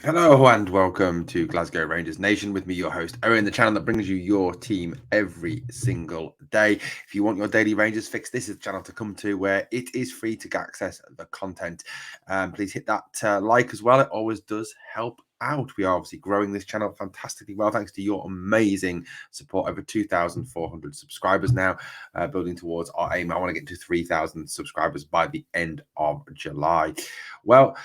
Hello and welcome to Glasgow Rangers Nation with me, your host, Owen, the channel that brings you your team every single day. If you want your daily Rangers fix, this is the channel to come to where it is free to access the content. Please hit that like as well. It always does help out. We are obviously growing this channel fantastically well thanks to your amazing support. Over 2,400 subscribers now, building towards our aim. I want to get to 3,000 subscribers by the end of July. Well,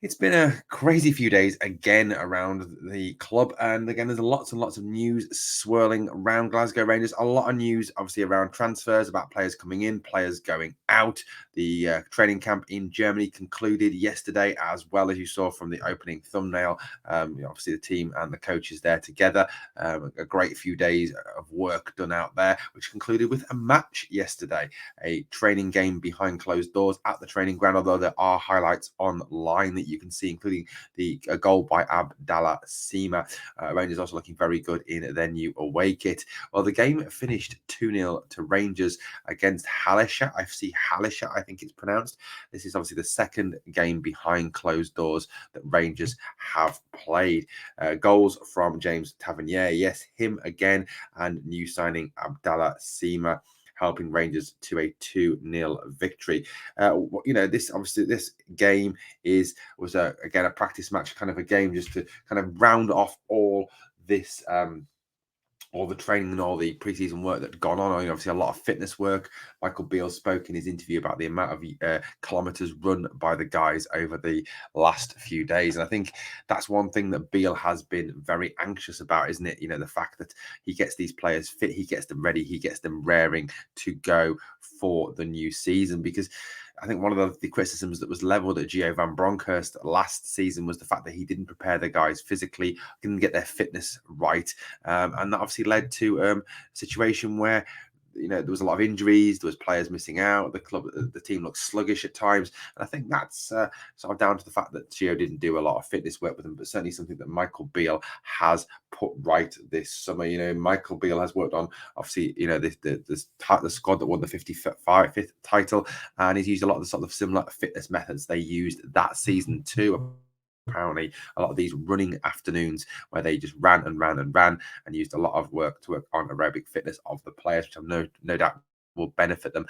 it's been a crazy few days again around the club, and again, there's lots and lots of news swirling around Glasgow Rangers. A lot of news, obviously, around transfers, about players coming in, players going out. The training camp in Germany concluded yesterday, as well as you saw from the opening thumbnail. Obviously, the team and the coaches there together. A great few days of work done out there, which concluded with a match yesterday, a training game behind closed doors at the training ground. Although there are highlights online that you can see, including the goal by Abdallah Sima. Rangers also looking very good in their new away kit. Well, the game finished 2-0 to Rangers against Halisha. FC Halisha, I think it's pronounced. This is obviously the second game behind closed doors that Rangers have played. Goals from James Tavernier, yes, him again, and new signing Abdallah Sima, helping Rangers to a 2-0 victory. This game was again a practice match, kind of a game just to kind of round off all this. All the training and all the preseason work that's gone on. I mean, obviously, a lot of fitness work. Michael Beale spoke in his interview about the amount of kilometres run by the guys over the last few days. And I think that's one thing that Beale has been very anxious about, isn't it? You know, the fact that he gets these players fit, he gets them ready, he gets them raring to go for the new season. Because I think one of the criticisms that was levelled at Gio Van Bronckhorst last season was the fact that he didn't prepare the guys physically, didn't get their fitness right. And that obviously led to a situation where there was a lot of injuries, there was players missing out, the team looked sluggish at times, and I think that's sort of down to the fact that Gio didn't do a lot of fitness work with them, but certainly something that Michael Beale has put right this summer. Michael Beale has worked on, obviously, the squad that won the 55th title, and he's used a lot of the sort of similar fitness methods they used that season too. Apparently, a lot of these running afternoons where they just ran and used a lot of work to work on aerobic fitness of the players, which I've no doubt will benefit them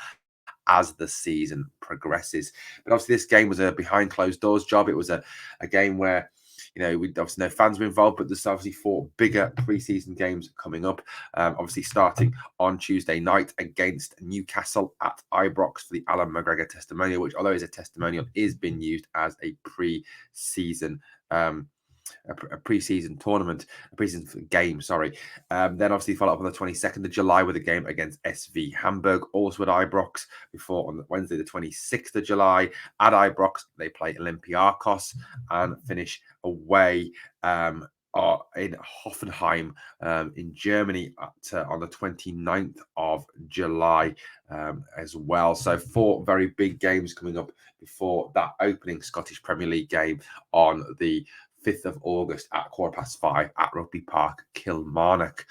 as the season progresses. But obviously, this game was a behind closed doors job. It was a game where we obviously know fans were involved, but there's obviously 4 bigger preseason games coming up. Obviously, starting on Tuesday night against Newcastle at Ibrox for the Alan McGregor testimonial, which, although it's a testimonial, is being used as a preseason a preseason tournament, a preseason game, sorry. Then obviously follow up on the 22nd of July with a game against SV Hamburg, also at Ibrox, before on Wednesday the 26th of July at Ibrox, they play Olympiacos and finish away in Hoffenheim in Germany on the 29th of July as well. So 4 very big games coming up before that opening Scottish Premier League game on the 5th of August at 5:15 at Rugby Park, Kilmarnock.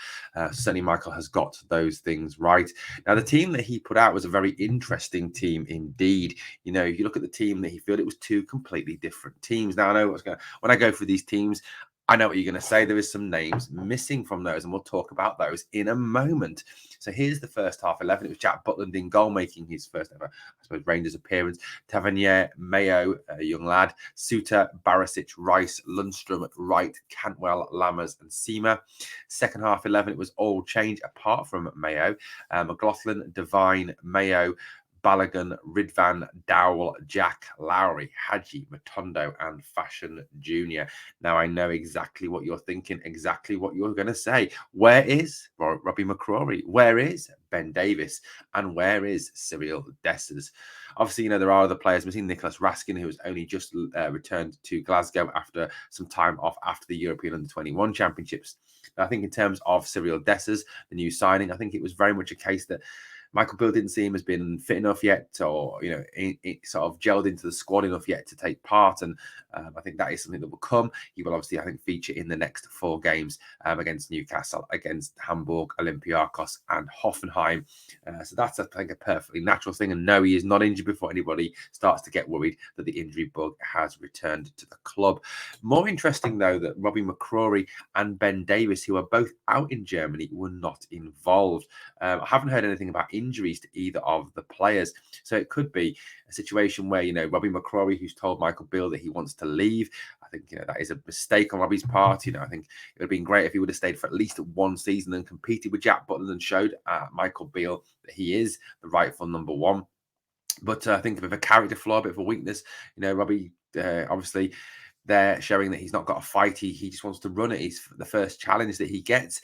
Certainly Michael has got those things right. Now, the team that he put out was a very interesting team indeed. If you look at the team that he filled, it was 2 completely different teams. Now, I know when I go through these teams, I know what you're going to say. There is some names missing from those, and we'll talk about those in a moment. So here's the first half 11. It was Jack Butland in goal, making his first ever, I suppose, Rangers appearance. Tavernier, Mayo, a young lad, Suter, Barisic, Rice, Lundstrom, Wright, Cantwell, Lammers, and Seamer. Second half 11, it was all change apart from Mayo. McLaughlin, Devine, Mayo, Balogun, Ridvan, Dowell, Jack, Lowry, Hadji, Matondo, and Fashion Jr. Now, I know exactly what you're thinking, exactly what you're going to say. Where is Robbie McCrory? Where is Ben Davis? And where is Cyril Dessers? Obviously, there are other players missing. Nicholas Raskin, who has only just returned to Glasgow after some time off after the European Under-21 Championships. Now, I think in terms of Cyril Dessers, the new signing, I think it was very much a case that Michael Beale didn't see him as being fit enough yet, or sort of gelled into the squad enough yet to take part. And I think that is something that will come. He will obviously, I think, feature in the next 4 games against Newcastle, against Hamburg, Olympiacos, and Hoffenheim. So that's, I think, a perfectly natural thing. And no, he is not injured before anybody starts to get worried that the injury bug has returned to the club. More interesting, though, that Robbie McCrory and Ben Davies, who are both out in Germany, were not involved. I haven't heard anything about injuries to either of the players. So it could be a situation where, Robbie McCrory, who's told Michael Beale that he wants to leave. I think, that is a mistake on Robbie's part. I think it would have been great if he would have stayed for at least 1 season and competed with Jack Butland and showed Michael Beale that he is the rightful number 1. But I think a bit of a character flaw, a bit of a weakness. Robbie, obviously, they're showing that he's not got a fight. He just wants to run it. He's the first challenge that he gets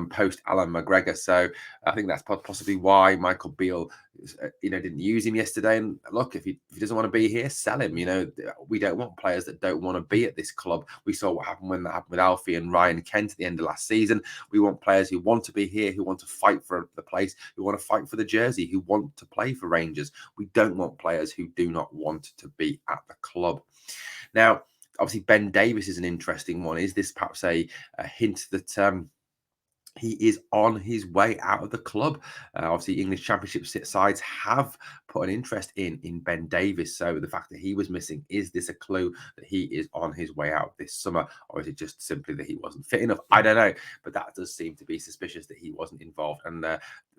post Alan McGregor. So I think that's possibly why Michael Beale, didn't use him yesterday. And look, if he doesn't want to be here, sell him. We don't want players that don't want to be at this club. We saw what happened when that happened with Alfie and Ryan Kent at the end of last season. We want players who want to be here, who want to fight for the place, who want to fight for the jersey, who want to play for Rangers. We don't want players who do not want to be at the club. Now, obviously, Ben Davies is an interesting one. Is this perhaps a hint that he is on his way out of the club? Obviously, English Championship sides have put an interest in Ben Davies. So the fact that he was missing, is this a clue that he is on his way out this summer? Or is it just simply that he wasn't fit enough? I don't know. But that does seem to be suspicious that he wasn't involved. And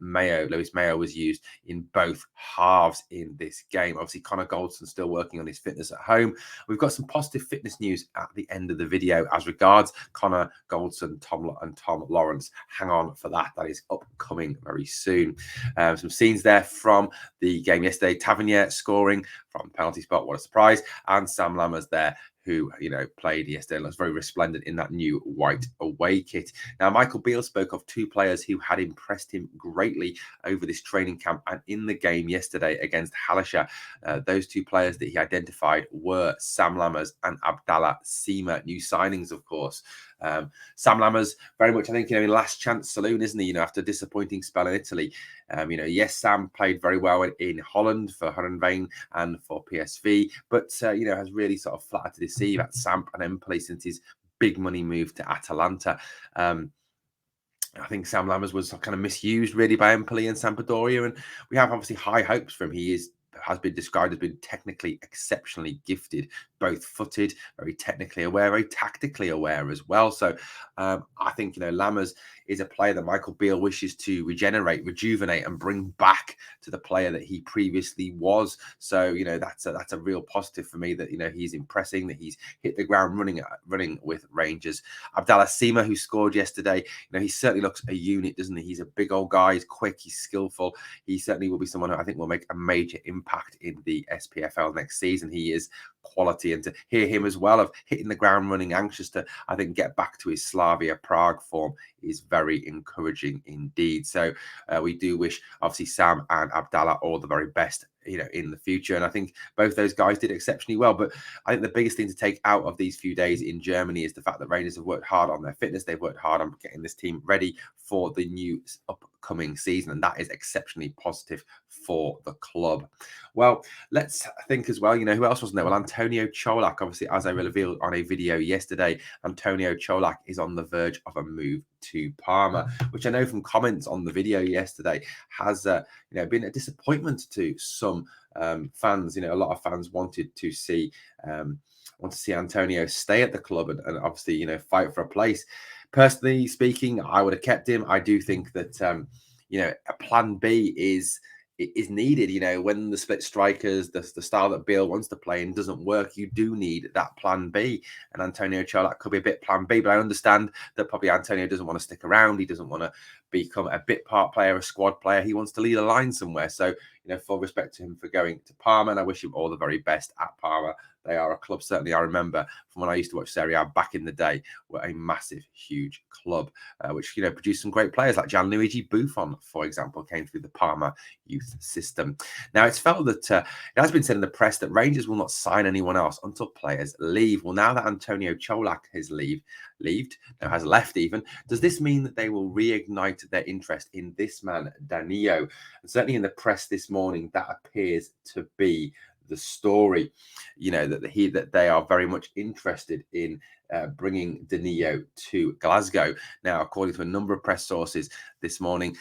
Lewis Mayo was used in both halves in this game. Obviously, Connor Goldson's still working on his fitness at home. We've got some positive fitness news at the end of the video as regards Connor Goldson, Tom Lawrence. Hang on for that. That is upcoming very soon. Some scenes there from the game yesterday. Tavernier scoring from penalty spot. What a surprise. And Sam Lammers there, who, played yesterday and looks very resplendent in that new white away kit. Now, Michael Beale spoke of 2 players who had impressed him greatly over this training camp and in the game yesterday against Hallescher. Those 2 players that he identified were Sam Lammers and Abdallah Sima, new signings, of course. Sam Lammers, very much, I think, in last chance saloon, isn't he? After a disappointing spell in Italy. Yes, Sam played very well in Holland for Heerenveen and for PSV, but, has really sort of flattered to deceive at Samp and Empoli since his big money move to Atalanta. I think Sam Lammers was kind of misused really by Empoli and Sampdoria, and we have obviously high hopes for him. He has been described as being technically exceptionally gifted, both footed, very technically aware, very tactically aware as well. So I think, Lammers is a player that Michael Beale wishes to rejuvenate and bring back to the player that he previously was. So, that's a real positive for me that, he's impressing, that he's hit the ground running with Rangers. Abdallah Sima, who scored yesterday, he certainly looks a unit, doesn't he? He's a big old guy, he's quick, he's skillful. He certainly will be someone who I think will make a major impact in the SPFL next season. He is quality, and to hear him as well of hitting the ground running, anxious to, I think, get back to his Slavia Prague form is very encouraging indeed. So we do wish, obviously, Sam and Abdallah all the very best, in the future. And I think both those guys did exceptionally well. But I think the biggest thing to take out of these few days in Germany is the fact that Rangers have worked hard on their fitness. They've worked hard on getting this team ready for the new upcoming season. And that is exceptionally positive for the club. Well, let's think as well, who else wasn't there? Well, Antonio Cholak, obviously, as I revealed on a video yesterday, Antonio Cholak is on the verge of a move to Parma, which I know from comments on the video yesterday has been a disappointment to some fans. A lot of fans wanted to see Antonio stay at the club and obviously fight for a place. Personally speaking, I would have kept him. I do think that a plan B is needed. When the split strikers, the style that Beale wants to play in doesn't work, you do need that plan B. And Antonio Cholak could be a bit plan B, but I understand that probably Antonio doesn't want to stick around. He doesn't want to become a bit part player, a squad player. He wants to lead a line somewhere. So, full respect to him for going to Parma, and I wish him all the very best at Parma. They are a club, certainly I remember from when I used to watch Serie A back in the day, were a massive, huge club, which, produced some great players like Gianluigi Buffon, for example, came through the Parma youth system. Now, it's felt that it has been said in the press that Rangers will not sign anyone else until players leave. Well, now that Antonio Cholak has has left even. Does this mean that they will reignite their interest in this man, Danilo? And certainly in the press this morning, that appears to be the story. That they are very much interested in bringing Danilo to Glasgow. Now, according to a number of press sources this morning,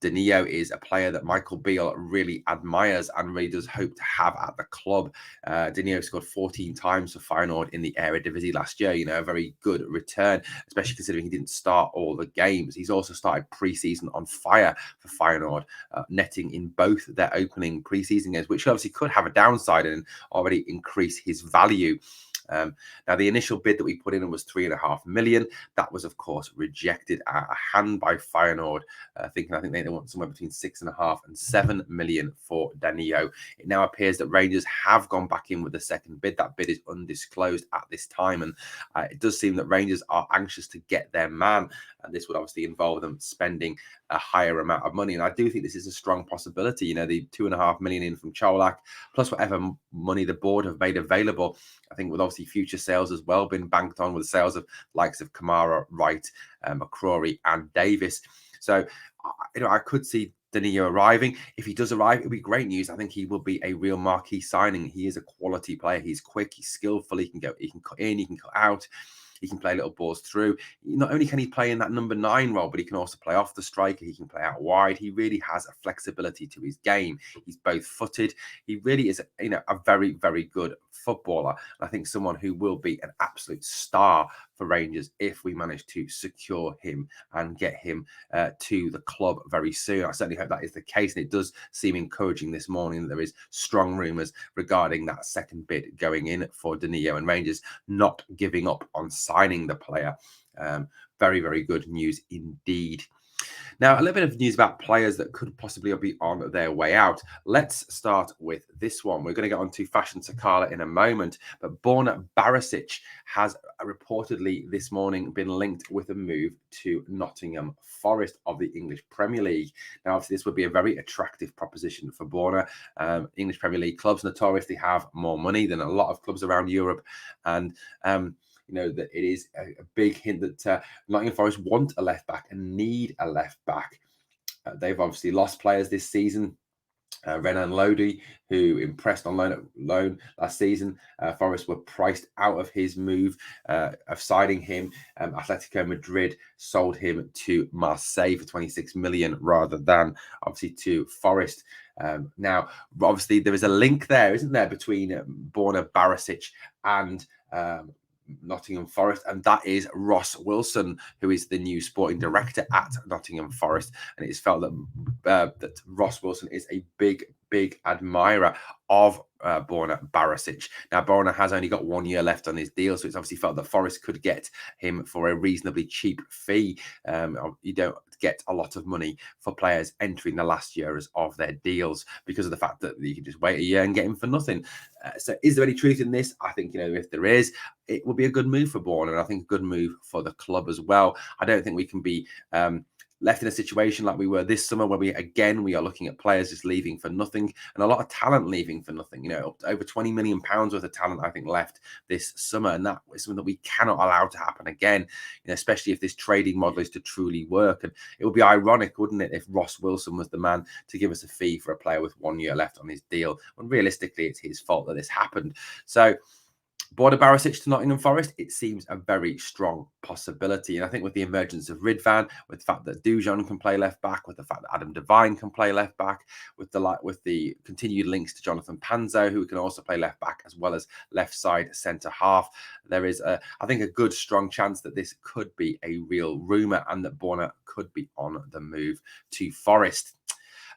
Danilo is a player that Michael Beale really admires and really does hope to have at the club. Danilo scored 14 times for Feyenoord in the Eredivisie last year. A very good return, especially considering he didn't start all the games. He's also started pre-season on fire for Feyenoord, netting in both their opening pre-season games, which obviously could have a downside and already increase his value. Now, the initial bid that we put in was 3.5 million. That was, of course, rejected at a hand by Feyenoord. I think they want somewhere between 6.5 and 7 million for Danilo. It now appears that Rangers have gone back in with the second bid. That bid is undisclosed at this time, and it does seem that Rangers are anxious to get their man, and this would obviously involve them spending a higher amount of money. And I do think this is a strong possibility. The 2.5 million in from Cholak, plus whatever money the board have made available. I think with obviously future sales as well been banked on, with sales of likes of Kamara, Wright, McCrory and Davis. So, I could see Danilo arriving. If he does arrive, it'll be great news. I think he will be a real marquee signing. He is a quality player. He's quick, he's skillful, he can cut in, he can cut out. He can play little balls through. Not only can he play in that number 9 role, but he can also play off the striker. He can play out wide. He really has a flexibility to his game. He's both footed. He really is a very, very good footballer. And I think someone who will be an absolute star for Rangers if we manage to secure him and get him to the club very soon. I certainly hope that is the case. And it does seem encouraging this morning that there is strong rumours regarding that second bid going in for Danilo, and Rangers not giving up on signing the player. Very, very good news indeed. Now, a little bit of news about players that could possibly be on their way out. Let's start with this one. We're going to get on to Fashion Sakala in a moment, but Borna Barisic has reportedly this morning been linked with a move to Nottingham Forest of the English Premier League. Now, obviously, this would be a very attractive proposition for Borna. English Premier League clubs notoriously have more money than a lot of clubs around Europe, and that it is a big hint that Nottingham Forest want a left back and need a left back. They've obviously lost players this season. Renan Lodi, who impressed on loan last season. Forest were priced out of his move of signing him. Atletico Madrid sold him to Marseille for 26 million rather than obviously to Forest. Now, obviously, there is a link there, isn't there, between Borna Barisic and Nottingham Forest, and that is Ross Wilson, who is the new sporting director at Nottingham Forest. And it is felt that Ross Wilson is a big admirer of Borna Barisic. Now, Borna has only got 1 year left on his deal, so it's obviously felt that Forest could get him for a reasonably cheap fee. You don't get a lot of money for players entering the last years of their deals because of the fact that you can just wait a year and get him for nothing. So is there any truth in this? I think, if there is, it will be a good move for Borna, and I think a good move for the club as well. I don't think we can be left in a situation like we were this summer, where we are looking at players just leaving for nothing, and a lot of talent leaving for nothing. Over 20 million pounds worth of talent, I think, left this summer, and that is something that we cannot allow to happen again. Especially if this trading model is to truly work. And it would be ironic, wouldn't it, if Ross Wilson was the man to give us a fee for a player with 1 year left on his deal, when realistically it's his fault that this happened. So, Borna Barisic to Nottingham Forest, it seems a very strong possibility. And I think with the emergence of Ridvan, with the fact that Dujon can play left back, with the fact that Adam Devine can play left back, with the continued links to Jonathan Panzo, who can also play left back as well as left side centre half, there is, I think, a good strong chance that this could be a real rumour and that Borna could be on the move to Forest.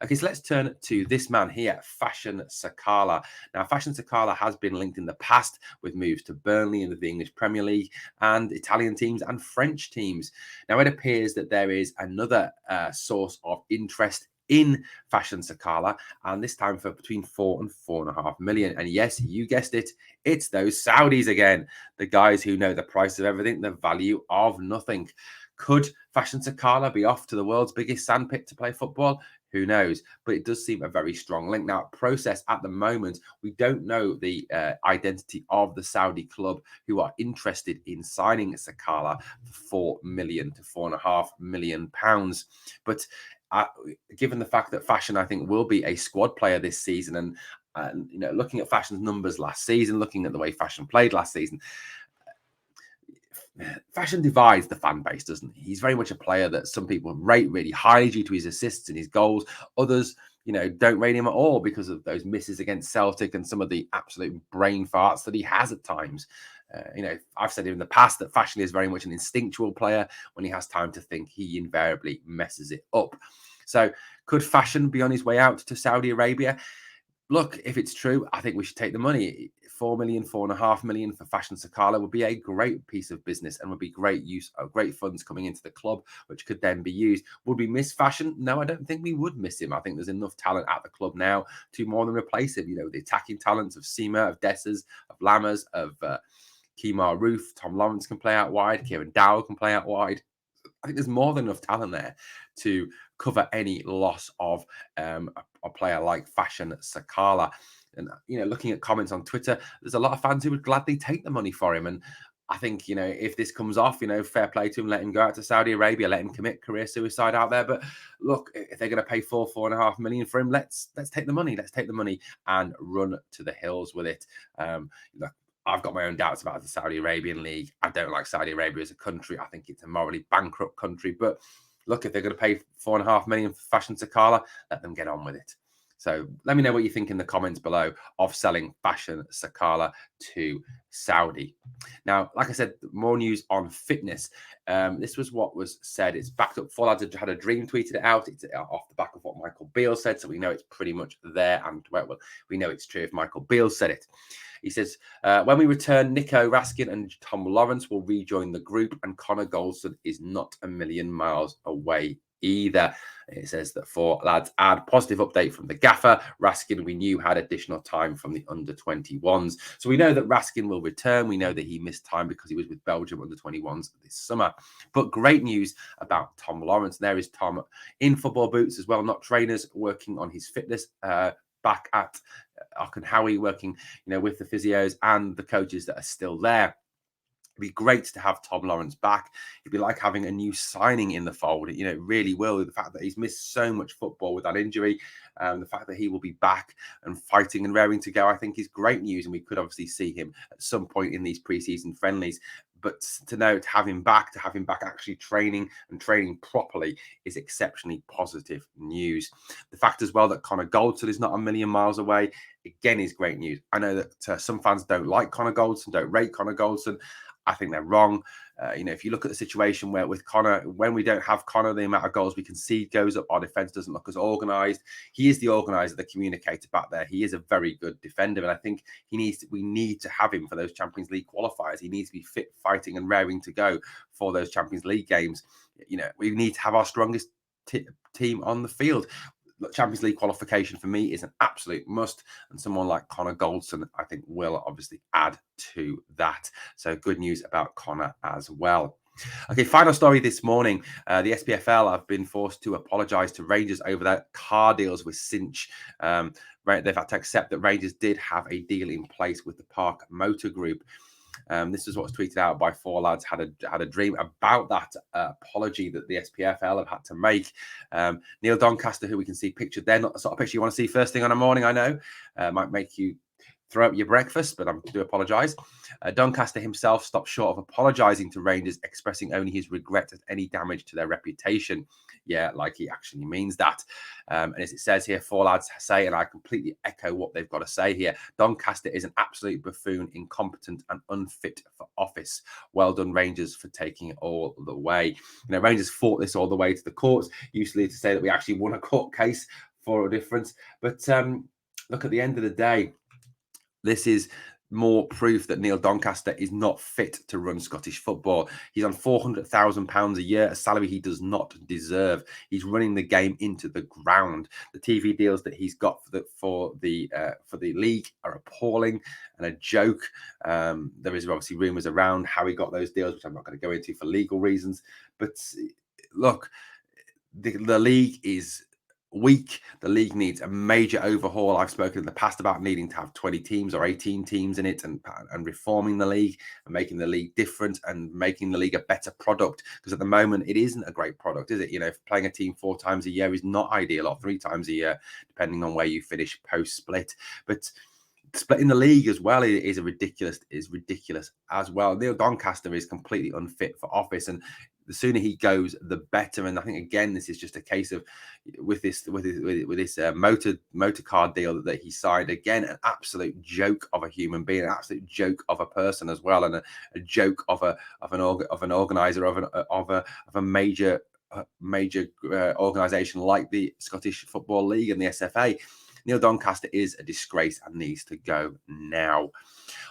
Okay, so let's turn to this man here, Fashion Sakala. Now, Fashion Sakala has been linked in the past with moves to Burnley and the English Premier League and Italian teams and French teams. Now, it appears that there is another source of interest in Fashion Sakala, and this time for between 4 and 4.5 million. And yes, you guessed it, it's those Saudis again, the guys who know the price of everything, the value of nothing. Could Fashion Sakala be off to the world's biggest sandpit to play football? Who knows? But it does seem a very strong link. Now, process at the moment, we don't know the identity of the Saudi club who are interested in signing Sakala for £4 million to £4.5 million. But given the fact that Fashion, I think, will be a squad player this season, and looking at Fashion's numbers last season, looking at the way Fashion played last season, Fashion divides the fan base, doesn't he? He's very much a player that some people rate really highly due to his assists and his goals. Others, don't rate him at all because of those misses against Celtic and some of the absolute brain farts that he has at times. I've said in the past that Fashion is very much an instinctual player. When he has time to think, he invariably messes it up. So could Fashion be on his way out to Saudi Arabia? Look, if it's true, I think we should take the money. £4 million, £4.5 million for Fashion Sakala would be a great piece of business and would be great use of great funds coming into the club, which could then be used. Would we miss Fashion? No, I don't think we would miss him. I think there's enough talent at the club now to more than replace him. The attacking talents of Seema, of Dessers, of Lammers, of Kemar Roof. Tom Lawrence can play out wide. Kieran Dowell can play out wide. I think there's more than enough talent there to cover any loss of a player like Fashion Sakala. And, looking at comments on Twitter, there's a lot of fans who would gladly take the money for him. And I think, if this comes off, fair play to him, let him go out to Saudi Arabia, let him commit career suicide out there. But look, if they're going to pay £4.5 million for him, let's take the money. Let's take the money and run to the hills with it. Look, I've got my own doubts about the Saudi Arabian League. I don't like Saudi Arabia as a country. I think it's a morally bankrupt country. But look, if they're going to pay £4.5 million for Fashion Sakala, let them get on with it. So let me know what you think in the comments below of selling Fashion Sakala to Saudi. Now, like I said, more news on fitness. This was what was said. It's backed up. Four Lads had a dream, tweeted it out. It's off the back of what Michael Beale said. So we know it's pretty much there. And well, we know it's true if Michael Beale said it. He says, when we return, Nico Raskin and Tom Lawrence will rejoin the group, and Connor Goldson is not a million miles away either. It says that Four Lads add positive update from the gaffer. Raskin, we knew, had additional time from the under-21s. So we know that Raskin will return. We know that he missed time because he was with Belgium under-21s this summer. But great news about Tom Lawrence. There is Tom in football boots as well, not trainers, working on his fitness back at Howie, working with the physios and the coaches that are still there. It'd be great to have Tom Lawrence back. It'd be like having a new signing in the fold. It really will. The fact that he's missed so much football with that injury, the fact that he will be back and fighting and raring to go, I think is great news. And we could obviously see him at some point in these preseason friendlies. But to have him back actually training and training properly is exceptionally positive news. The fact as well that Connor Goldson is not a million miles away, again, is great news. I know that some fans don't like Connor Goldson, don't rate Connor Goldson. I think they're wrong. If you look at the situation where with Connor, when we don't have Connor, the amount of goals we concede goes up. Our defense doesn't look as organised. He is the organiser, the communicator back there. He is a very good defender, and I think we need to have him for those Champions League qualifiers. He needs to be fit, fighting, and raring to go for those Champions League games. We need to have our strongest team on the field. Champions League qualification for me is an absolute must, and someone like Connor Goldson, I think, will obviously add to that. So good news about Connor as well. Okay, final story this morning. The SPFL have been forced to apologise to Rangers over their car deals with Cinch. They've had to accept that Rangers did have a deal in place with the Park Motor Group. This is what was tweeted out by Four Lads. Had a dream about that apology that the SPFL have had to make. Neil Doncaster, who we can see pictured there, not the sort of picture you want to see first thing on a morning, I know. Might make you throw up your breakfast, but I do apologise. Doncaster himself stopped short of apologising to Rangers, expressing only his regret at any damage to their reputation. Yeah, like he actually means that. And as it says here, Four Lads say, and I completely echo what they've got to say here, Doncaster is an absolute buffoon, incompetent and unfit for office. Well done, Rangers, for taking it all the way. Rangers fought this all the way to the courts, usually to say that we actually won a court case for a difference. But look, at the end of the day, this is more proof that Neil Doncaster is not fit to run Scottish football. He's on £400,000 a year, a salary he does not deserve. He's running the game into the ground. The TV deals that he's got for the league are appalling and a joke. There is obviously rumours around how he got those deals, which I'm not going to go into for legal reasons. But look, the league is weak. The league needs a major overhaul. I've spoken in the past about needing to have 20 teams or 18 teams in it, and reforming the league and making the league different and making the league a better product, because at the moment it isn't a great product, is it? You know, playing a team 4 times a year is not ideal, or 3 times a year depending on where you finish post split. But splitting the league as well is ridiculous as well. Neil Doncaster is completely unfit for office, and the sooner he goes, the better. And I think again, this is just a case of with this motor car deal that he signed. Again, an absolute joke of a human being, an absolute joke of a person as well, and a joke of an organizer of a major organisation like the Scottish Football League and the SFA. Neil Doncaster is a disgrace and needs to go now.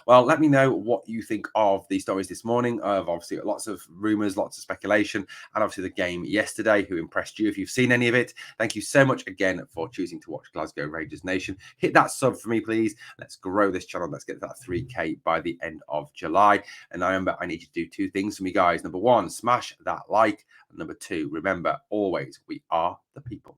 Well, let me know what you think of the stories this morning, of obviously lots of rumours, lots of speculation, and obviously the game yesterday. Who impressed you? If you've seen any of it, thank you so much again for choosing to watch Glasgow Rangers Nation. Hit that sub for me, please. Let's grow this channel. Let's get to that 3K by the end of July. And I need you to do 2 things for me, guys. Number 1, smash that like. And number 2, remember, always, we are the people.